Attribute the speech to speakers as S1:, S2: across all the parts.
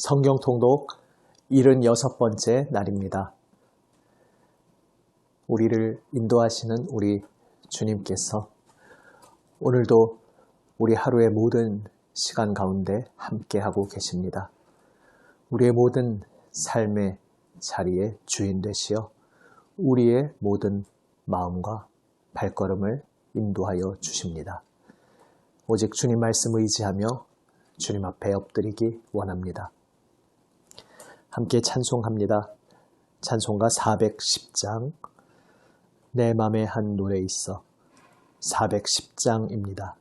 S1: 성경 통독 76번째 날입니다. 우리를 인도하시는 우리 주님께서 오늘도 우리 하루의 모든 시간 가운데 함께하고 계십니다. 우리의 모든 삶의 자리에 주인 되시어 우리의 모든 마음과 발걸음을 인도하여 주십니다. 오직 주님 말씀 의지하며 주님 앞에 엎드리기 원합니다. 함께 찬송합니다. 찬송가 410장 내 맘에 한 노래 있어 410장입니다.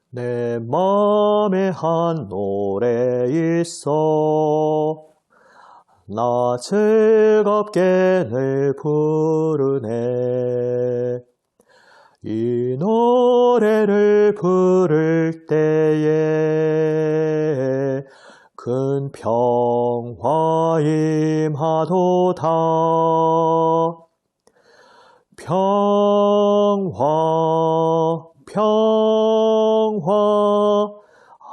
S1: 내 맘에 한 노래 있어 나 즐겁게 늘 부르네 이 노래를 부를 때에 큰 평화 임하도다 평화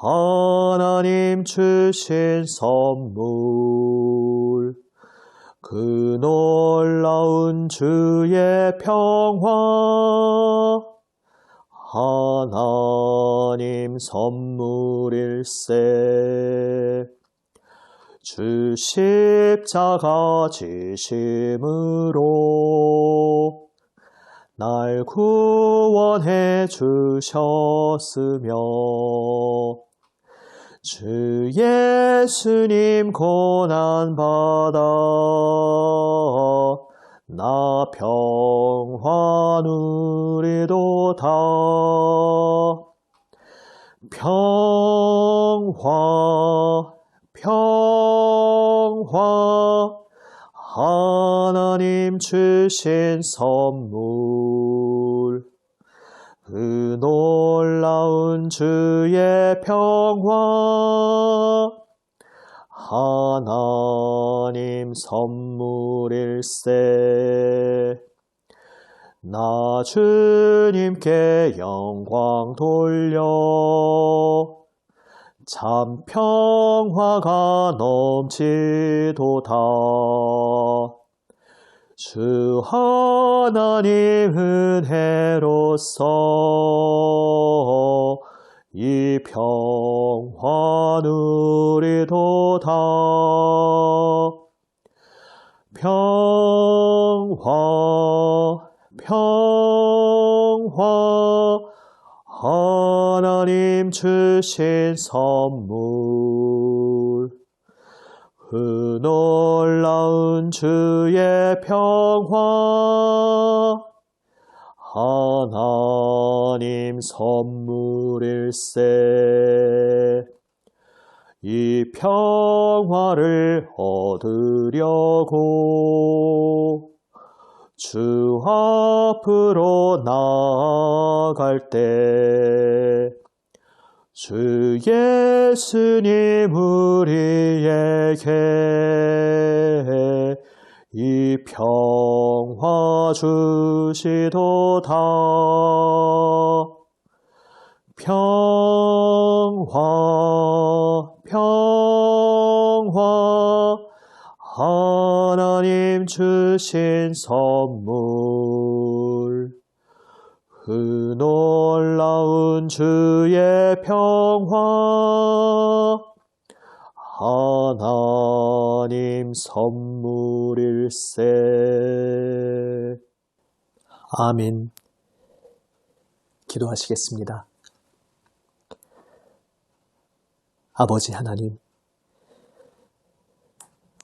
S1: 하나님 주신 선물 그 놀라운 주의 평화 하나님 선물일세 주 십자가 지심으로 날 구원해 주셨으며 주 예수님 고난받아 나 평화 누리도다 평화 하나님 주신 선물 그 놀라운 주의 평화 하나님 선물일세 나 주님께 영광 돌려 참 평화가 넘치도다 주 하나님 은혜로서 이 평화 누리도다 평화 하나님 주신 선물 그 놀라운 주의 평화 하나님 선물일세 이 평화를 얻으려고 주 앞으로 나아갈 때 주 예수님 우리에게 이 평화 주시도다 평화 하나님 주신 선물 그 놀라운 주의 평화 하나님 선물일세 아멘. 기도하시겠습니다. 아버지 하나님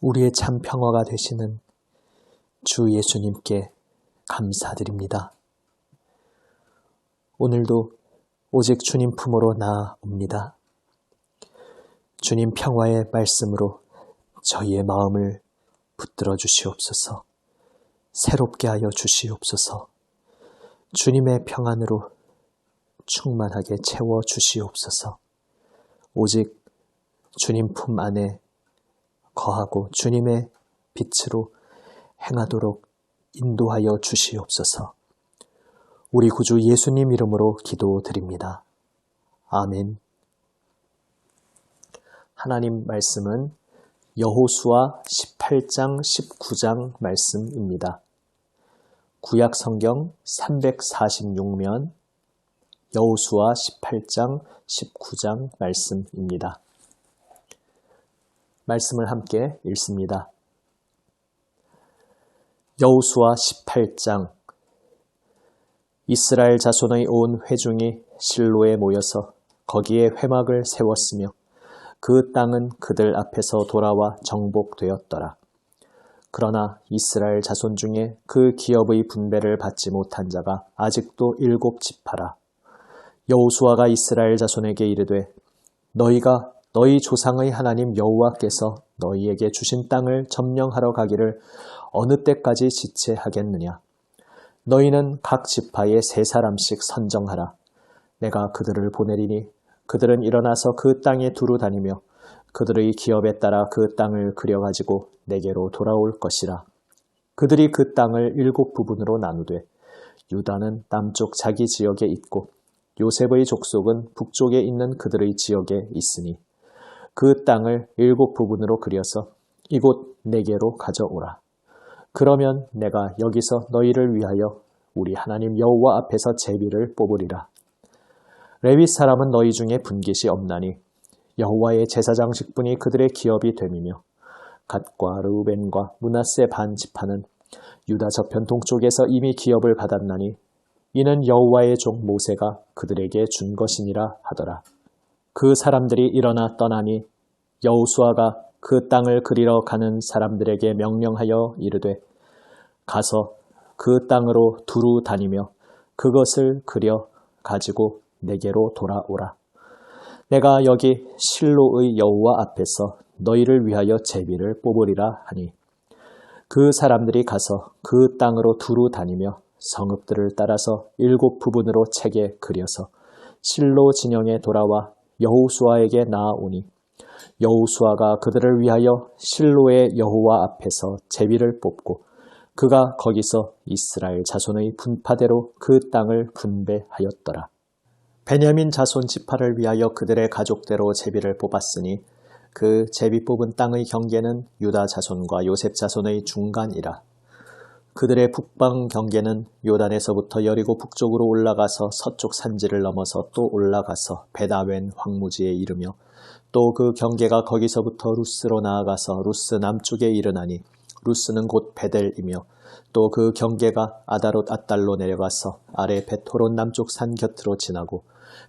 S1: 우리의 참 평화가 되시는 주 예수님께 감사드립니다. 오늘도 오직 주님 품으로 나아옵니다. 주님 평화의 말씀으로 저희의 마음을 붙들어 주시옵소서. 새롭게 하여 주시옵소서. 주님의 평안으로 충만하게 채워 주시옵소서. 오직 주님 품 안에 거하고 주님의 빛으로 행하도록 인도하여 주시옵소서. 우리 구주 예수님 이름으로 기도드립니다. 아멘. 하나님 말씀은 여호수아 18장 19장 말씀입니다. 구약 성경 346면 여호수아 18장 19장 말씀입니다. 말씀을 함께 읽습니다. 여호수아 18장. 이스라엘 자손의 온 회중이 실로에 모여서 거기에 회막을 세웠으며 그 땅은 그들 앞에서 돌아와 정복되었더라. 그러나 이스라엘 자손 중에 그 기업의 분배를 받지 못한 자가 아직도 7지파라. 여호수아가 이스라엘 자손에게 이르되 너희가 너희 조상의 하나님 여호와께서 너희에게 주신 땅을 점령하러 가기를 어느 때까지 지체하겠느냐. 너희는 각 지파에 3사람씩 선정하라. 내가 그들을 보내리니 그들은 일어나서 그 땅에 두루 다니며 그들의 기업에 따라 그 땅을 그려가지고 내게로 돌아올 것이라. 그들이 그 땅을 7부분으로 나누되 유다는 남쪽 자기 지역에 있고 요셉의 족속은 북쪽에 있는 그들의 지역에 있으니 그 땅을 7부분으로 그려서 이곳 내게로 가져오라. 그러면 내가 여기서 너희를 위하여 우리 하나님 여호와 앞에서 제비를 뽑으리라. 레위 사람은 너희 중에 분깃이 없나니 여호와의 제사장 직분이 그들의 기업이 됨이며 갓과 르우벤과 므낫세 반 지파는 유다 저편 동쪽에서 이미 기업을 받았나니 이는 여호와의 종 모세가 그들에게 준 것이니라 하더라. 그 사람들이 일어나 떠나니 여호수아가 그 땅을 그리러 가는 사람들에게 명령하여 이르되 가서 그 땅으로 두루 다니며 그것을 그려 가지고 내게로 돌아오라. 내가 여기 실로의 여호와 앞에서 너희를 위하여 제비를 뽑으리라 하니 그 사람들이 가서 그 땅으로 두루 다니며 성읍들을 따라서 7부분으로 책에 그려서 실로 진영에 돌아와 여호수아에게 나아오니 여호수아가 그들을 위하여 실로의 여호와 앞에서 제비를 뽑고 그가 거기서 이스라엘 자손의 분파대로 그 땅을 분배하였더라. 베냐민 자손 지파를 위하여 그들의 가족대로 제비를 뽑았으니 그 제비 뽑은 땅의 경계는 유다 자손과 요셉 자손의 중간이라. 그들의 북방 경계는 요단에서부터 여리고 북쪽으로 올라가서 서쪽 산지를 넘어서 또 올라가서 베다웬 황무지에 이르며 또 그 경계가 거기서부터 루스로 나아가서 루스 남쪽에 이르나니 루스는 곧 베델이며 또 그 경계가 아다롯 앗달로 내려가서 아래 벳호론 남쪽 산 곁으로 지나고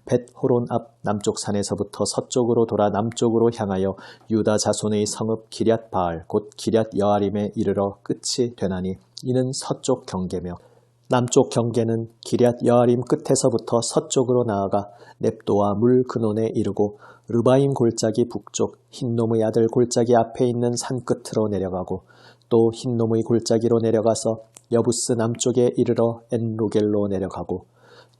S1: 벳호론 앞 남쪽 산에서부터 서쪽으로 돌아 남쪽으로 향하여 유다 자손의 성읍 기럇 바알 곧 기럇 여아림에 이르러 끝이 되나니 이는 서쪽 경계며 남쪽 경계는 기럇 여아림 끝에서부터 서쪽으로 나아가 넵도와 물 근원에 이르고 르바임 골짜기 북쪽 흰놈의 아들 골짜기 앞에 있는 산 끝으로 내려가고 또 흰놈의 골짜기로 내려가서 여부스 남쪽에 이르러 엔로겔로 내려가고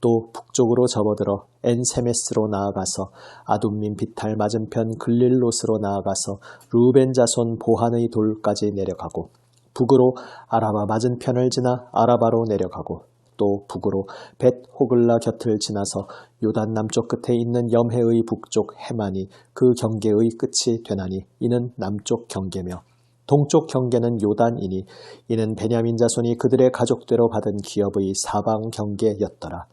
S1: 또 북쪽으로 접어들어 엔세메스로 나아가서 아둠민 비탈 맞은편 글릴롯으로 나아가서 루벤 자손 보한의 돌까지 내려가고 북으로 아라바 맞은편을 지나 아라바로 내려가고 또 북으로 벳 호글라 곁을 지나서 요단 남쪽 끝에 있는 염해의 북쪽 해만이 그 경계의 끝이 되나니 이는 남쪽 경계며 동쪽 경계는 요단이니 이는 베냐민 자손이 그들의 가족대로 받은 기업의 사방 경계였더라.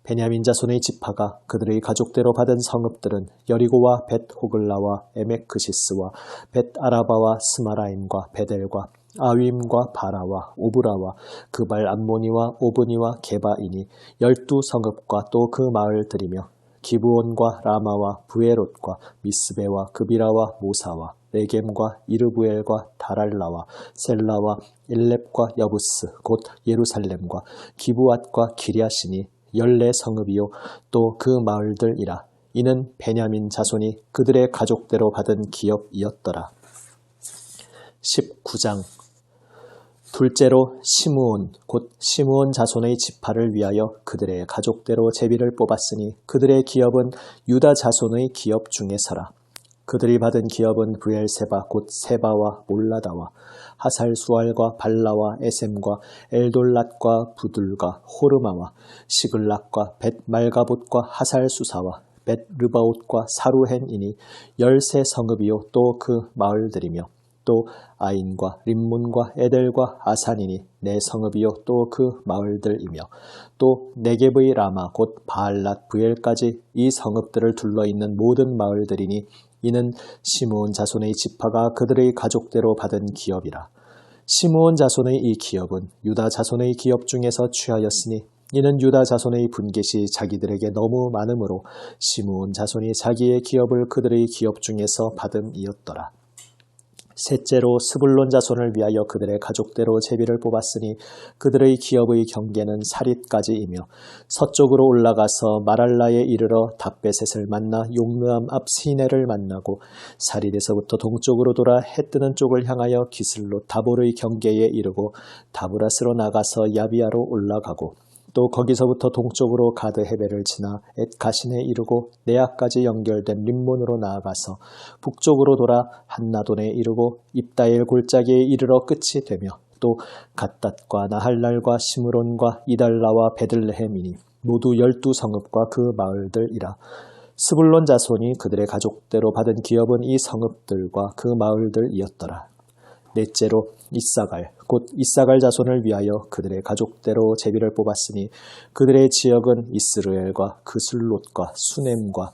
S1: 베냐민 자손의 지파가 그들의 가족대로 받은 성읍들은 여리고와 벳 호글라와 에메크시스와 벳 아라바와 스마라임과 베델과 아윈과 바라와 오브라와 그발 암모니와 오브니와 게바이니 12성읍과 또 그 마을들이며 기브온과 라마와 부에롯과 미스베와 그비라와 모사와 레겜과 이르부엘과 다랄라와 셀라와 일렙과 여부스 곧 예루살렘과 기브앗과 기랴시니 14성읍이요 또 그 마을들이라. 이는 베냐민 자손이 그들의 가족대로 받은 기업이었더라. 19장. 둘째로 시므온 곧 시므온 자손의 지파를 위하여 그들의 가족대로 제비를 뽑았으니 그들의 기업은 유다 자손의 기업 중에서라. 그들이 받은 기업은 브엘세바 곧 세바와 몰라다와 하살수알과 발라와 에셈과 엘돌랏과 부들과 호르마와 시글락과 벳말가봇과 하살수사와 벳르바옷과 사루헨이니 13성읍이요 또 그 마을들이며 또 아인과 림몬과 에델과 아산이니 4성읍이요 또 그 마을들이며 또 네겝의 라마 곧 바알랏 부엘까지 이 성읍들을 둘러있는 모든 마을들이니 이는 시므온 자손의 지파가 그들의 가족대로 받은 기업이라. 시므온 자손의 이 기업은 유다 자손의 기업 중에서 취하였으니 이는 유다 자손의 분깃이 자기들에게 너무 많으므로 시므온 자손이 자기의 기업을 그들의 기업 중에서 받음이었더라. 셋째로 스불론 자손을 위하여 그들의 가족대로 제비를 뽑았으니 그들의 기업의 경계는 사릿까지이며 서쪽으로 올라가서 마랄라에 이르러 답베셋을 만나 용르암 앞 시내를 만나고 사릿에서부터 동쪽으로 돌아 해뜨는 쪽을 향하여 기슬롯 다볼의 경계에 이르고 다브라스로 나가서 야비아로 올라가고 또 거기서부터 동쪽으로 가드 헤벨을 지나 엣가신에 이르고 네아까지 연결된 림몬으로 나아가서 북쪽으로 돌아 한나돈에 이르고 입다엘 골짜기에 이르러 끝이 되며 또 갓닷과 나할랄과 시므론과 이달라와 베들레헴이니 모두 12성읍과 그 마을들이라. 스불론 자손이 그들의 가족대로 받은 기업은 이 성읍들과 그 마을들이었더라. 넷째로 이사갈 곧 이사갈 자손을 위하여 그들의 가족대로 제비를 뽑았으니 그들의 지역은 이스르엘과 그슬롯과 수넴과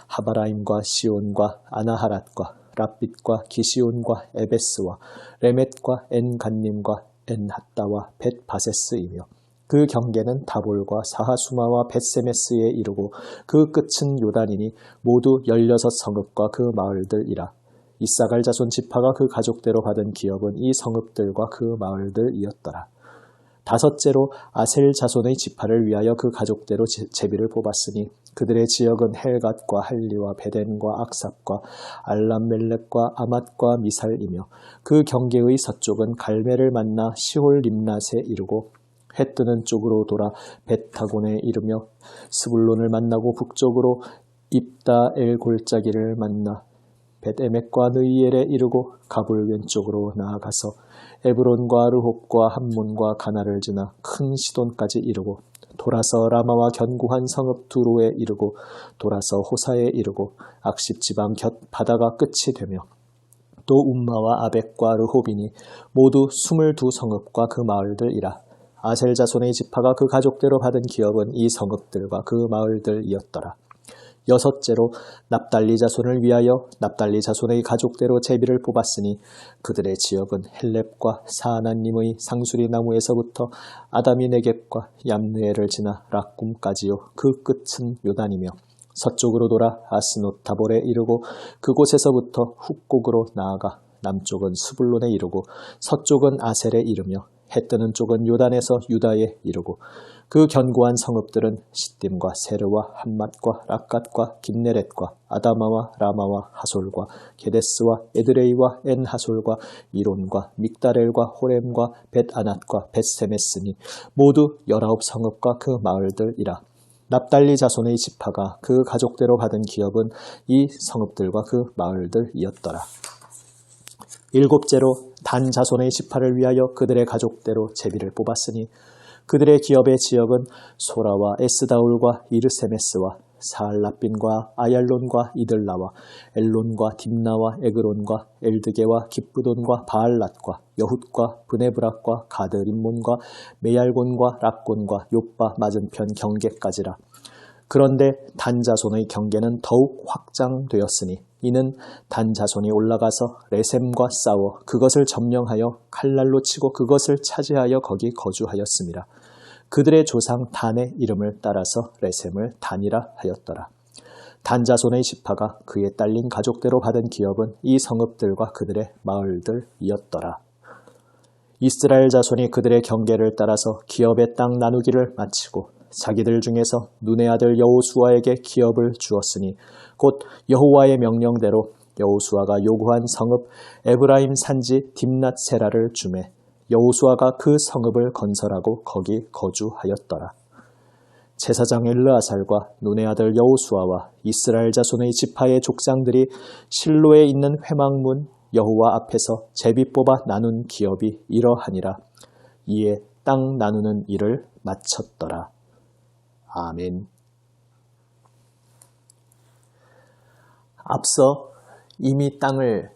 S1: 하바라임과 시온과 아나하랏과 랍빗과 기시온과 에베스와 레멧과 엔간님과 엔핫다와 벳바세스이며 그 경계는 다볼과 사하수마와 벳세메스에 이르고 그 끝은 요단이니 모두 16성읍과 그 마을들이라. 이사갈 자손 지파가 그 가족대로 받은 기업은 이 성읍들과 그 마을들이었더라. 다섯째로 아셀 자손의 지파를 위하여 그 가족대로 제비를 뽑았으니 그들의 지역은 헬갓과 할리와 베덴과 악삽과 알람멜렉과 아맛과 미살이며 그 경계의 서쪽은 갈멜을 만나 시홀 림낫에 이르고 해 뜨는 쪽으로 돌아 벳타곤에 이르며 스불론을 만나고 북쪽으로 입다엘 골짜기를 만나 벳에멕과 느이엘에 이르고 가볼 왼쪽으로 나아가서 에브론과 르홉과 함몬과 가나를 지나 큰 시돈까지 이르고 돌아서 라마와 견고한 성읍 두로에 이르고 돌아서 호사에 이르고 악십 지방 곁 바다가 끝이 되며 또 움마와 아벡과 르홉이니 모두 22성읍과 그 마을들이라. 아셀 자손의 지파가 그 가족대로 받은 기업은 이 성읍들과 그 마을들이었더라. 여섯째로 납달리 자손을 위하여 납달리 자손의 가족대로 제비를 뽑았으니 그들의 지역은 헬렙과 사하나님의 상수리 나무에서부터 아다미 네겝과 얌느에를 지나 락꿈까지요 그 끝은 요단이며 서쪽으로 돌아 아스노 다볼에 이르고 그곳에서부터 훅곡으로 나아가 남쪽은 스불론에 이르고 서쪽은 아셀에 이르며 해 뜨는 쪽은 요단에서 유다에 이르고 그 견고한 성읍들은 시딤과 세르와 함맛과 락갓과 긴네렛과 아다마와 라마와 하솔과 게데스와 에드레이와 엔하솔과 이론과 믹다렐과 호렘과 벳아낫과 벳세메스니 모두 19성읍과 그 마을들이라. 납달리 자손의 지파가 그 가족대로 받은 기업은 이 성읍들과 그 마을들이었더라. 일곱째로 단 자손의 지파를 위하여 그들의 가족대로 제비를 뽑았으니 그들의 기업의 지역은 소라와 에스다울과 이르세메스와 사알라빈과 아얄론과 이들라와 엘론과 딥나와 에그론과 엘드게와 기쁘돈과 바알랏과 여훗과 브네브락과 가드림몬과 메얄곤과 락곤과 요빠 맞은편 경계까지라. 그런데 단 자손의 경계는 더욱 확장되었으니 이는 단 자손이 올라가서 레셈과 싸워 그것을 점령하여 칼날로 치고 그것을 차지하여 거기 거주하였습니다. 그들의 조상 단의 이름을 따라서 레셈을 단이라 하였더라. 단 자손의 지파가 그에 딸린 가족대로 받은 기업은 이 성읍들과 그들의 마을들이었더라. 이스라엘 자손이 그들의 경계를 따라서 기업의 땅 나누기를 마치고 자기들 중에서 눈의 아들 여호수아에게 기업을 주었으니 곧 여호와의 명령대로 여호수아가 요구한 성읍 에브라임 산지 딥낫 세라를 주매 여호수아가 그 성읍을 건설하고 거기 거주하였더라. 제사장 엘르아살과 눈의 아들 여호수아와 이스라엘 자손의 지파의 족장들이 실로에 있는 회막문 여호와 앞에서 제비 뽑아 나눈 기업이 이러하니라. 이에 땅 나누는 일을 마쳤더라. 아멘. 앞서 이미 땅을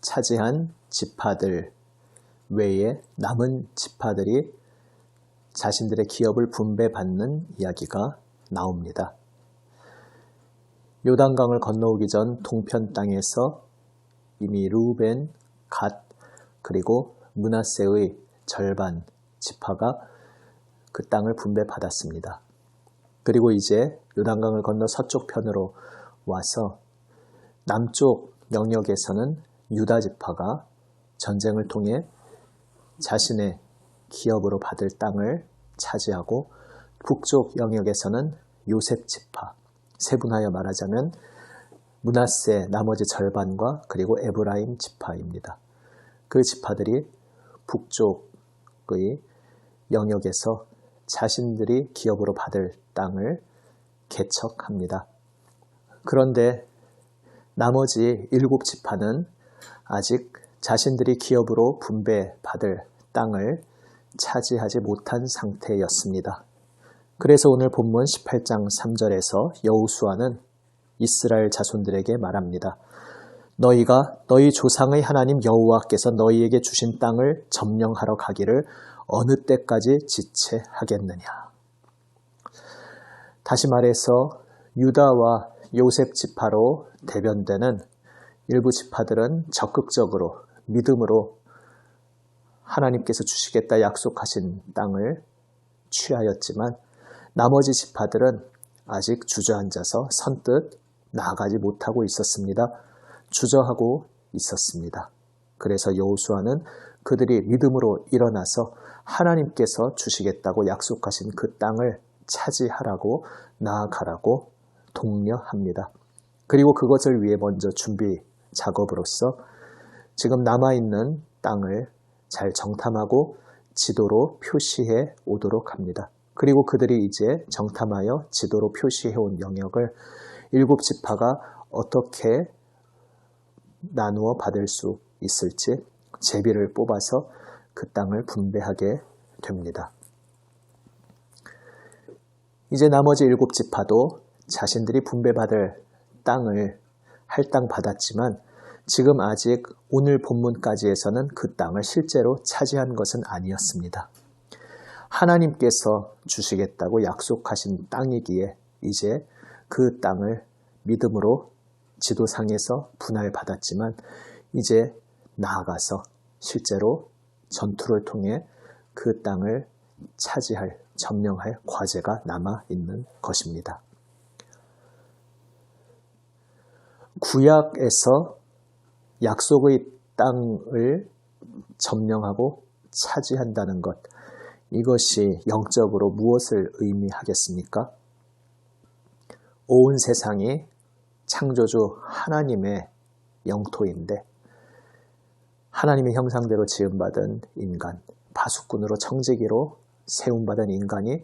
S1: 차지한 지파들 외에 남은 지파들이 자신들의 기업을 분배받는 이야기가 나옵니다. 요단강을 건너오기 전 동편 땅에서 이미 르우벤, 갓, 그리고 므낫세의 절반 지파가 그 땅을 분배받았습니다. 그리고 이제 요단강을 건너 서쪽 편으로 와서 남쪽 영역에서는 유다 지파가 전쟁을 통해 자신의 기업으로 받을 땅을 차지하고 북쪽 영역에서는 요셉 지파, 세분하여 말하자면 므낫세 나머지 절반과 그리고 에브라임 지파입니다. 그 지파들이 북쪽의 영역에서 자신들이 기업으로 받을 땅을 개척합니다. 그런데 나머지 7지파는 아직 자신들이 기업으로 분배받을 땅을 차지하지 못한 상태였습니다. 그래서 오늘 본문 18장 3절에서 여호수아는 이스라엘 자손들에게 말합니다. 너희가 너희 조상의 하나님 여호와께서 너희에게 주신 땅을 점령하러 가기를 어느 때까지 지체하겠느냐. 다시 말해서 유다와 요셉 지파로 대변되는 일부 지파들은 적극적으로 믿음으로 하나님께서 주시겠다 약속하신 땅을 취하였지만 나머지 지파들은 아직 주저앉아서 선뜻 나아가지 못하고 있었습니다. 주저하고 있었습니다. 그래서 여호수아는 그들이 믿음으로 일어나서 하나님께서 주시겠다고 약속하신 그 땅을 차지하라고 나아가라고 독려합니다. 그리고 그것을 위해 먼저 준비 작업으로서 지금 남아있는 땅을 잘 정탐하고 지도로 표시해 오도록 합니다. 그리고 그들이 이제 정탐하여 지도로 표시해 온 영역을 7지파가 어떻게 나누어 받을 수 있을지 제비를 뽑아서 그 땅을 분배하게 됩니다. 이제 나머지 7지파도 자신들이 분배받을 땅을 할당 받았지만 지금 아직 오늘 본문까지에서는 그 땅을 실제로 차지한 것은 아니었습니다. 하나님께서 주시겠다고 약속하신 땅이기에 이제 그 땅을 믿음으로 지도상에서 분할받았지만 이제 나아가서 실제로 전투를 통해 그 땅을 차지할, 점령할 과제가 남아있는 것입니다. 구약에서 약속의 땅을 점령하고 차지한다는 것, 이것이 영적으로 무엇을 의미하겠습니까? 온 세상이 창조주 하나님의 영토인데 하나님의 형상대로 지음받은 인간, 파수꾼으로 청지기로 세움받은 인간이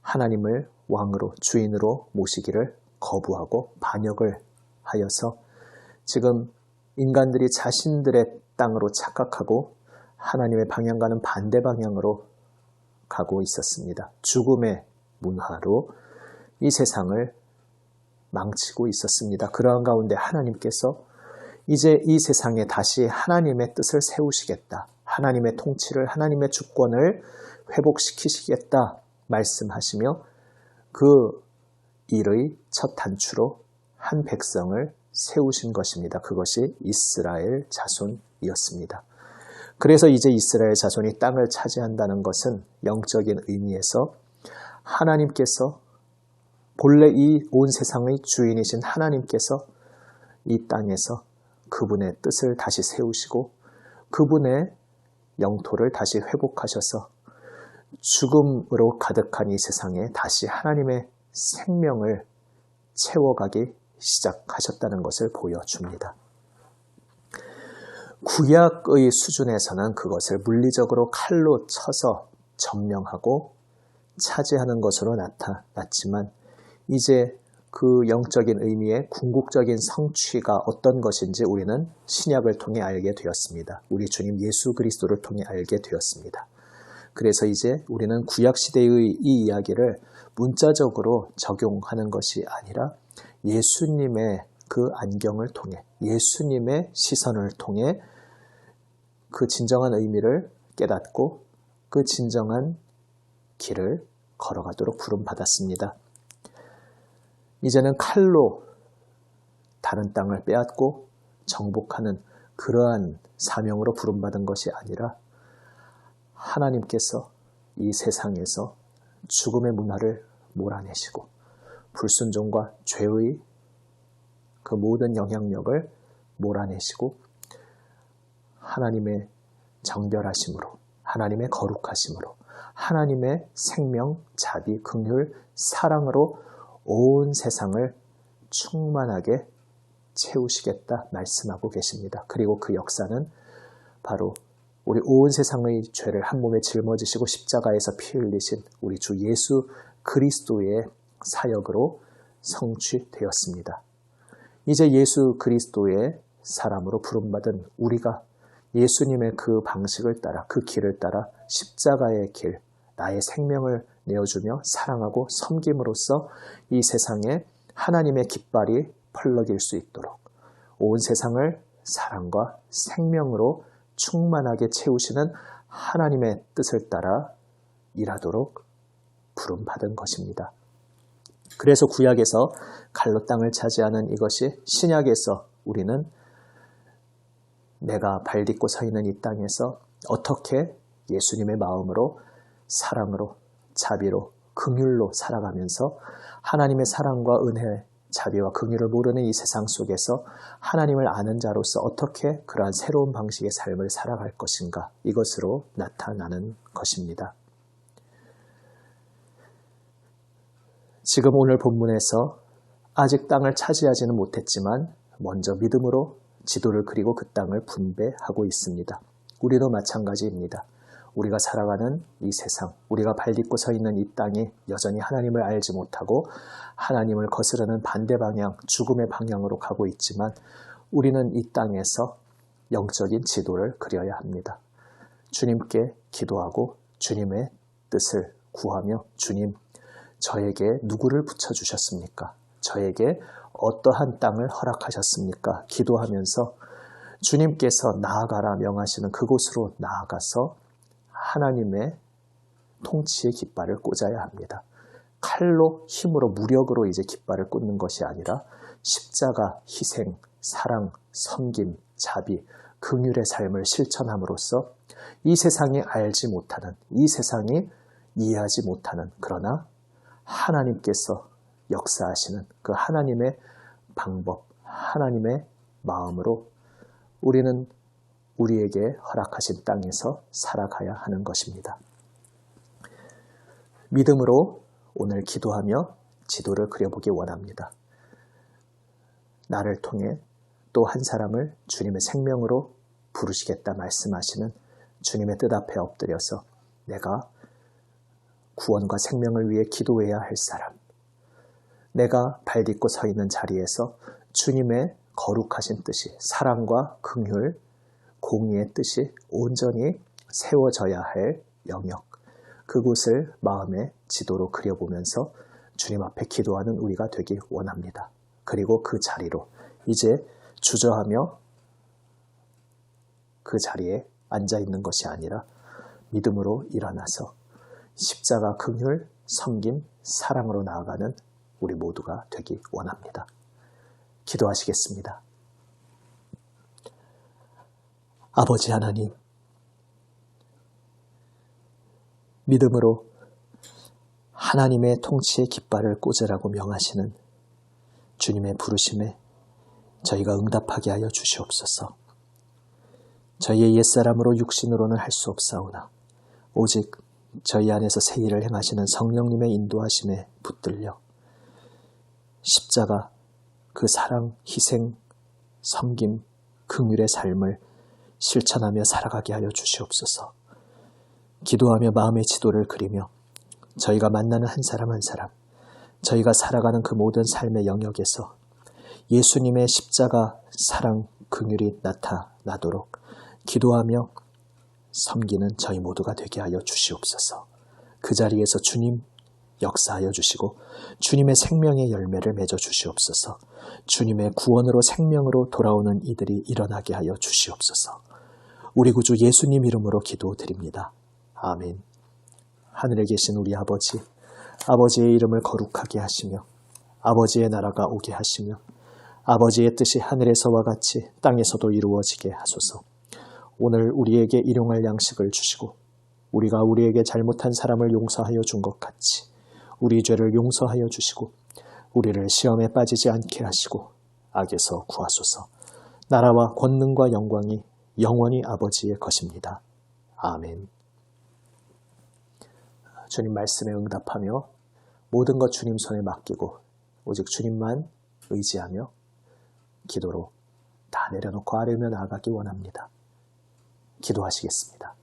S1: 하나님을 왕으로, 주인으로 모시기를 거부하고 반역을 하여서 지금 인간들이 자신들의 땅으로 착각하고 하나님의 방향과는 반대 방향으로 가고 있었습니다. 죽음의 문화로 이 세상을 망치고 있었습니다. 그러한 가운데 하나님께서 이제 이 세상에 다시 하나님의 뜻을 세우시겠다. 하나님의 통치를, 하나님의 주권을 회복시키시겠다 말씀하시며 그 일의 첫 단추로 한 백성을 세우신 것입니다. 그것이 이스라엘 자손이었습니다. 그래서 이제 이스라엘 자손이 땅을 차지한다는 것은 영적인 의미에서 하나님께서 본래 이 온 세상의 주인이신 하나님께서 이 땅에서 그분의 뜻을 다시 세우시고 그분의 영토를 다시 회복하셔서 죽음으로 가득한 이 세상에 다시 하나님의 생명을 채워가기 시작하셨다는 것을 보여줍니다. 구약의 수준에서는 그것을 물리적으로 칼로 쳐서 점령하고 차지하는 것으로 나타났지만 이제 그 영적인 의미의 궁극적인 성취가 어떤 것인지 우리는 신약을 통해 알게 되었습니다. 우리 주님 예수 그리스도를 통해 알게 되었습니다. 그래서 이제 우리는 구약시대의 이 이야기를 문자적으로 적용하는 것이 아니라 예수님의 그 안경을 통해 예수님의 시선을 통해 그 진정한 의미를 깨닫고 그 진정한 길을 걸어가도록 부름받았습니다. 이제는 칼로 다른 땅을 빼앗고 정복하는 그러한 사명으로 부름받은 것이 아니라 하나님께서 이 세상에서 죽음의 문화를 몰아내시고 불순종과 죄의 그 모든 영향력을 몰아내시고 하나님의 정결하심으로, 하나님의 거룩하심으로, 하나님의 생명, 자비, 긍휼, 사랑으로 온 세상을 충만하게 채우시겠다 말씀하고 계십니다. 그리고 그 역사는 바로 우리 온 세상의 죄를 한 몸에 짊어지시고 십자가에서 피 흘리신 우리 주 예수 그리스도의 사역으로 성취되었습니다. 이제 예수 그리스도의 사람으로 부름받은 우리가 예수님의 그 방식을 따라 그 길을 따라 십자가의 길, 나의 생명을 내어주며 사랑하고 섬김으로써 이 세상에 하나님의 깃발이 펄럭일 수 있도록 온 세상을 사랑과 생명으로 충만하게 채우시는 하나님의 뜻을 따라 일하도록 부름받은 것입니다. 그래서 구약에서 칼로 땅을 차지하는 이것이 신약에서 우리는 내가 발딛고 서 있는 이 땅에서 어떻게 예수님의 마음으로 사랑으로 자비로 긍휼로 살아가면서 하나님의 사랑과 은혜, 자비와 긍휼을 모르는 이 세상 속에서 하나님을 아는 자로서 어떻게 그러한 새로운 방식의 삶을 살아갈 것인가, 이것으로 나타나는 것입니다. 지금 오늘 본문에서 아직 땅을 차지하지는 못했지만 먼저 믿음으로 지도를 그리고 그 땅을 분배하고 있습니다. 우리도 마찬가지입니다. 우리가 살아가는 이 세상, 우리가 발딛고 서 있는 이 땅이 여전히 하나님을 알지 못하고 하나님을 거스르는 반대 방향, 죽음의 방향으로 가고 있지만 우리는 이 땅에서 영적인 지도를 그려야 합니다. 주님께 기도하고 주님의 뜻을 구하며 주님, 저에게 누구를 붙여주셨습니까? 저에게 어떠한 땅을 허락하셨습니까? 기도하면서 주님께서 나아가라 명하시는 그곳으로 나아가서 하나님의 통치의 깃발을 꽂아야 합니다. 칼로, 힘으로, 무력으로 이제 깃발을 꽂는 것이 아니라 십자가, 희생, 사랑, 섬김, 자비, 긍휼의 삶을 실천함으로써 이 세상이 알지 못하는, 이 세상이 이해하지 못하는, 그러나 하나님께서 역사하시는 그 하나님의 방법, 하나님의 마음으로 우리는 우리에게 허락하신 땅에서 살아가야 하는 것입니다. 믿음으로 오늘 기도하며 지도를 그려보기 원합니다. 나를 통해 또 한 사람을 주님의 생명으로 부르시겠다 말씀하시는 주님의 뜻 앞에 엎드려서 내가 구원과 생명을 위해 기도해야 할 사람, 내가 발딛고 서 있는 자리에서 주님의 거룩하신 뜻이, 사랑과 긍휼, 공의의 뜻이 온전히 세워져야 할 영역, 그곳을 마음의 지도로 그려보면서 주님 앞에 기도하는 우리가 되기 원합니다. 그리고 그 자리로 이제 주저하며 그 자리에 앉아있는 것이 아니라 믿음으로 일어나서 십자가 긍휼, 섬김, 사랑으로 나아가는 우리 모두가 되기 원합니다. 기도하시겠습니다. 아버지 하나님, 믿음으로 하나님의 통치의 깃발을 꽂으라고 명하시는 주님의 부르심에 저희가 응답하게 하여 주시옵소서. 저희의 옛사람으로 육신으로는 할 수 없사오나 오직 저희 안에서 새 일을 행하시는 성령님의 인도하심에 붙들려 십자가, 그 사랑, 희생, 섬김, 긍휼의 삶을 실천하며 살아가게 하여 주시옵소서. 기도하며 마음의 지도를 그리며 저희가 만나는 한 사람 한 사람, 저희가 살아가는 그 모든 삶의 영역에서 예수님의 십자가, 사랑, 긍휼이 나타나도록 기도하며 섬기는 저희 모두가 되게 하여 주시옵소서. 그 자리에서 주님, 역사하여 주시고 주님의 생명의 열매를 맺어 주시옵소서. 주님의 구원으로 생명으로 돌아오는 이들이 일어나게 하여 주시옵소서. 우리 구주 예수님 이름으로 기도드립니다. 아멘. 하늘에 계신 우리 아버지, 아버지의 이름을 거룩하게 하시며 아버지의 나라가 오게 하시며 아버지의 뜻이 하늘에서와 같이 땅에서도 이루어지게 하소서. 오늘 우리에게 일용할 양식을 주시고 우리가 우리에게 잘못한 사람을 용서하여 준 것 같이 우리 죄를 용서하여 주시고 우리를 시험에 빠지지 않게 하시고 악에서 구하소서. 나라와 권능과 영광이 영원히 아버지의 것입니다. 아멘. 주님 말씀에 응답하며 모든 것 주님 손에 맡기고 오직 주님만 의지하며 기도로 다 내려놓고 아뢰며 나아가기 원합니다. 기도하시겠습니다.